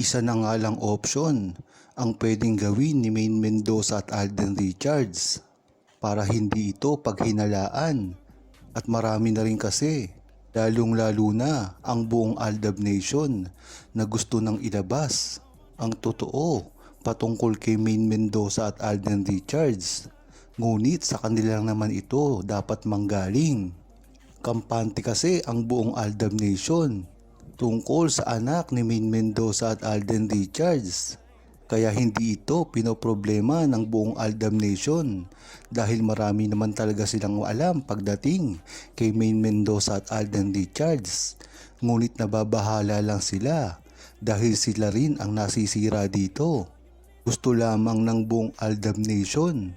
Isa na nga lang option ang pwedeng gawin ni Maine Mendoza at Alden Richards para hindi ito paghinalaan, at marami na rin kasi, lalong-lalo na ang buong Aldab Nation na gusto nang ilabas ang totoo patungkol kay Maine Mendoza at Alden Richards. Ngunit sa kanila naman ito dapat manggaling. Kampante kasi ang buong Aldab Nation tungkol sa anak ni Maine Mendoza at Alden Richards. Kaya hindi ito pinoproblema ng buong Aldab Nation dahil marami naman talaga silang alam pagdating kay Maine Mendoza at Alden Richards. Ngunit nababahala lang sila dahil sila rin ang nasisira dito. Gusto lamang ng buong Aldab Nation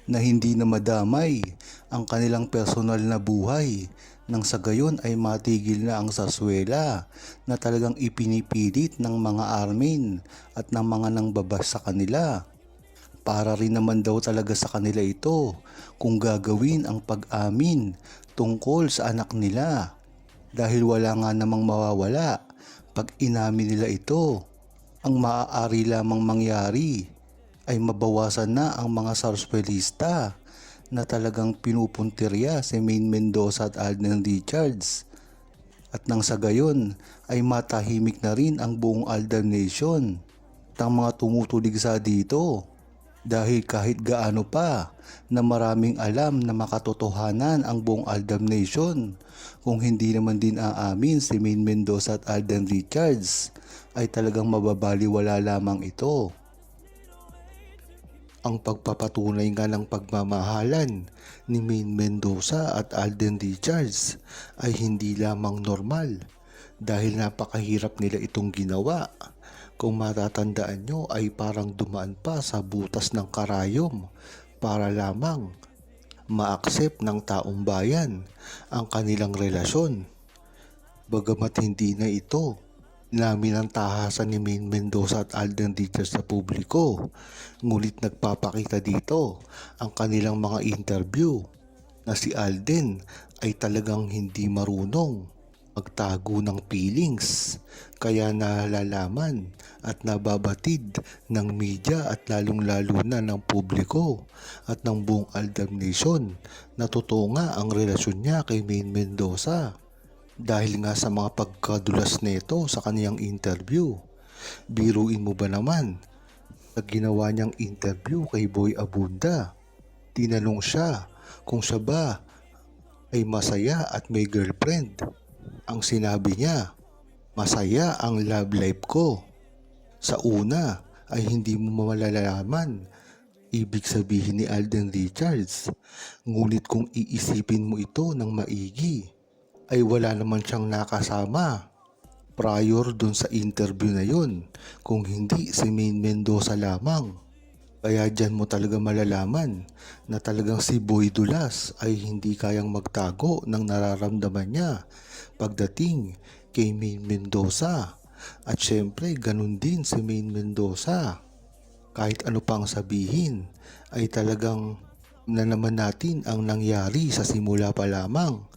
na hindi na madamay ang kanilang personal na buhay, nang sa gayon ay matigil na ang sarsuela na talagang ipinipilit ng mga armin at ng mga nangbabas sa kanila. Para rin naman daw talaga sa kanila ito kung gagawin ang pag-amin tungkol sa anak nila, dahil wala nga namang mawawala pag inamin nila ito. Ang maaari lamang mangyari ay mabawasan na ang mga sarsuelista na talagang pinupuntirya si Maine Mendoza at Alden Richards, at nang sa gayon ay matahimik na rin ang buong Aldab Nation at ang mga tumutuligsa dito, dahil kahit gaano pa na maraming alam na makatotohanan ang buong Aldab Nation, kung hindi naman din aamin si Maine Mendoza at Alden Richards ay talagang mababaliwala lamang ito. Ang pagpapatunay nga ng pagmamahalan ni Maine Mendoza at Alden Richards ay hindi lamang normal, dahil napakahirap nila itong ginawa. Kung matatandaan nyo ay parang dumaan pa sa butas ng karayom para lamang ma-accept ng taong bayan ang kanilang relasyon. Bagamat hindi na ito namin ang tahasan ni Maine Mendoza at Alden Richards sa publiko, ngunit nagpapakita dito ang kanilang mga interview na si Alden ay talagang hindi marunong magtago ng feelings, kaya nalalaman at nababatid ng media at lalong-lalo na ng publiko at ng buong Aldab Nation na totoo nga ang relasyon niya kay Maine Mendoza. Dahil nga sa mga pagkadulas nito sa kaniyang interview. Biruin mo ba naman, sa ginawa niyang interview kay Boy Abunda, tinanong siya kung siya ba ay masaya at may girlfriend. Ang sinabi niya, masaya ang love life ko. Sa una ay hindi mo malalaman ibig sabihin ni Alden Richards, ngunit kung iisipin mo ito ng maigi, ay wala naman siyang nakasama prior dun sa interview na yun, kung hindi si Maine Mendoza lamang. Kaya dyan mo talaga malalaman na talagang si Boy Dulas ay hindi kayang magtago ng nararamdaman niya pagdating kay Maine Mendoza. At syempre ganun din si Maine Mendoza. Kahit ano pang sabihin ay talagang na naman natin ang nangyari sa simula pa lamang.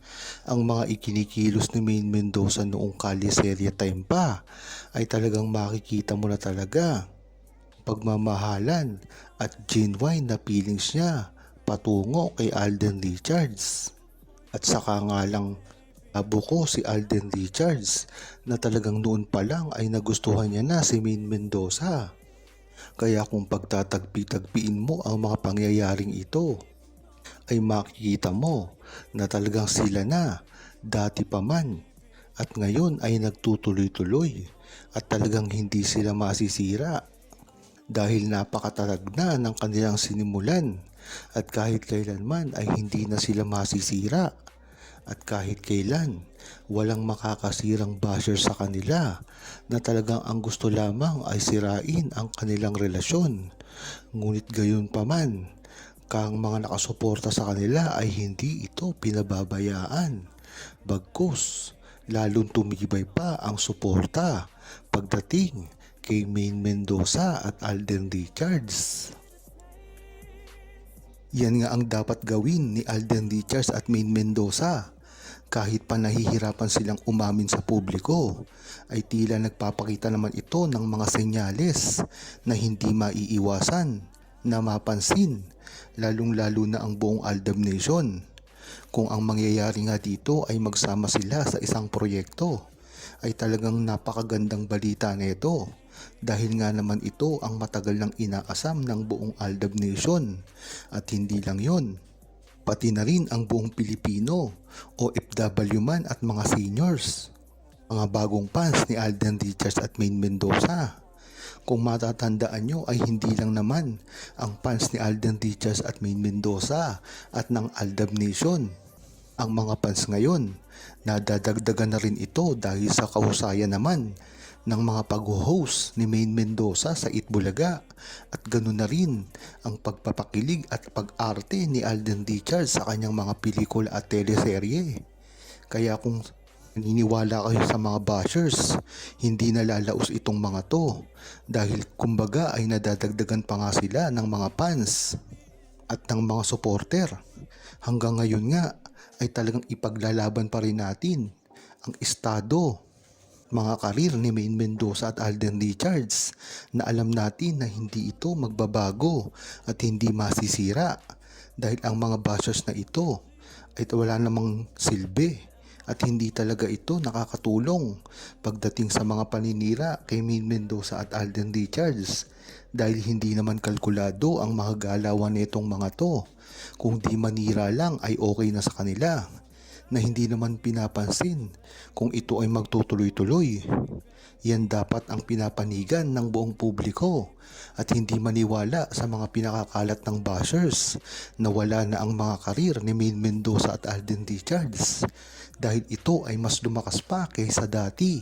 Ang mga ikinikilos ni Maine Mendoza noong Caliseria time pa ay talagang makikita mo na talaga pagmamahalan at genuine na feelings niya patungo kay Alden Richards. At saka nga lang nabuko si Alden Richards na talagang noon pa lang ay nagustuhan niya na si Maine Mendoza. Kaya kung pagtatagpi-tagpiin mo ang mga pangyayaring ito, ay makikita mo na talagang sila na dati pa man at ngayon ay nagtutuloy-tuloy at talagang hindi sila masisira, dahil napakatatag na ng kanilang sinimulan at kahit kailanman ay hindi na sila masisira, at kahit kailan walang makakasirang basher sa kanila na talagang ang gusto lamang ay sirain ang kanilang relasyon. Ngunit gayon pa man, kang mga nakasuporta sa kanila ay hindi ito pinababayaan. Bagkus, lalong tumibay pa ang suporta pagdating kay Maine Mendoza at Alden Richards. Yan nga ang dapat gawin ni Alden Richards at Maine Mendoza. Kahit pa nahihirapan silang umamin sa publiko, ay tila nagpapakita naman ito ng mga senyales na hindi maiiwasan na mapansin, lalong-lalo na ang buong Aldab Nation. Kung ang mangyayari nga dito ay magsama sila sa isang proyekto, ay talagang napakagandang balita nito dahil nga naman ito ang matagal nang inaasam ng buong Aldab Nation. At hindi lang yon, pati na rin ang buong Pilipino, OFW man at mga seniors, mga bagong fans ni Alden Richards at Maine Mendoza. Kung matatandaan nyo ay hindi lang naman ang fans ni Alden Richards at Maine Mendoza at ng Aldab Nation ang mga fans ngayon. Nadadagdagan na rin ito dahil sa kahusayan naman ng mga pag-host ni Maine Mendoza sa Itbulaga at ganoon na rin ang pagpapakilig at pag-arte ni Alden Richards sa kanyang mga pelikula at teleserye. Kaya kung naniniwala kayo sa mga bashers, hindi nalalaos itong mga to dahil kumbaga ay nadadagdagan pa nga sila ng mga fans at ng mga supporter. Hanggang ngayon nga ay talagang ipaglalaban pa rin natin ang estado, mga karir ni Maine Mendoza at Alden Richards na alam natin na hindi ito magbabago at hindi masisira dahil ang mga bashers na ito ay wala namang silbi at hindi talaga ito nakakatulong pagdating sa mga paninira kay Maine Mendoza at Alden Richards dahil hindi naman kalkulado ang mga galawan nitong mga to. Kung di manira lang ay okay na sa kanila, na hindi naman pinapansin kung ito ay magtutuloy-tuloy. Yan dapat ang pinapanigan ng buong publiko at hindi maniwala sa mga pinakakalat ng bashers na wala na ang mga karir ni Maine Mendoza at Alden Richards dahil ito ay mas lumakas pa kaysa dati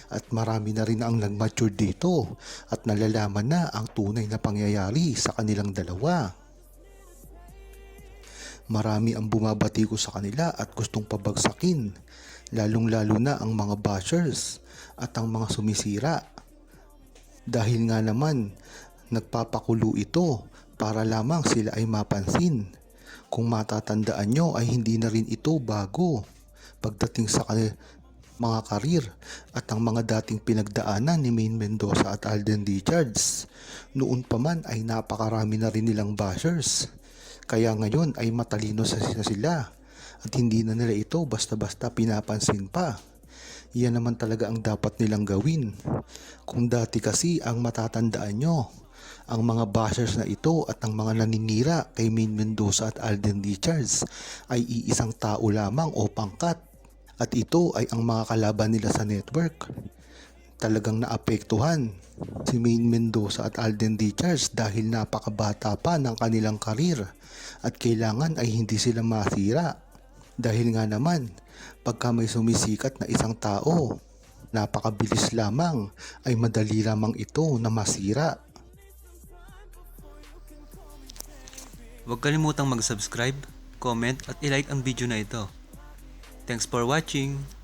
at marami na rin ang nag-mature dito at nalalaman na ang tunay na pangyayari sa kanilang dalawa. Marami ang bumabati ko sa kanila at gustong pabagsakin, lalong-lalo na ang mga bashers at ang mga sumisira. Dahil nga naman, nagpapakulo ito para lamang sila ay mapansin. Kung matatandaan nyo ay hindi na rin ito bago pagdating sa mga karir at ang mga dating pinagdaanan ni Maine Mendoza at Alden Richards. Noon pa man ay napakarami na rin nilang bashers. Kaya ngayon ay matalino na sila at hindi na nila ito basta-basta pinapansin pa. Yan naman talaga ang dapat nilang gawin. Kung dati kasi ang matatandaan nyo, ang mga bashers na ito at ang mga naninira kay Maine Mendoza at Alden Richards ay iisang tao lamang o pangkat. At ito ay ang mga kalaban nila sa network. Talagang naapektuhan si Maine Mendoza at Alden Richards dahil napakabata pa ng kanilang karir at kailangan ay hindi sila masira. Dahil nga naman, pagka may sumisikat na isang tao, napakabilis lamang ay madali lamang ito na masira. Huwag kalimutang mag-subscribe, comment at i-like ang video na ito. Thanks for watching!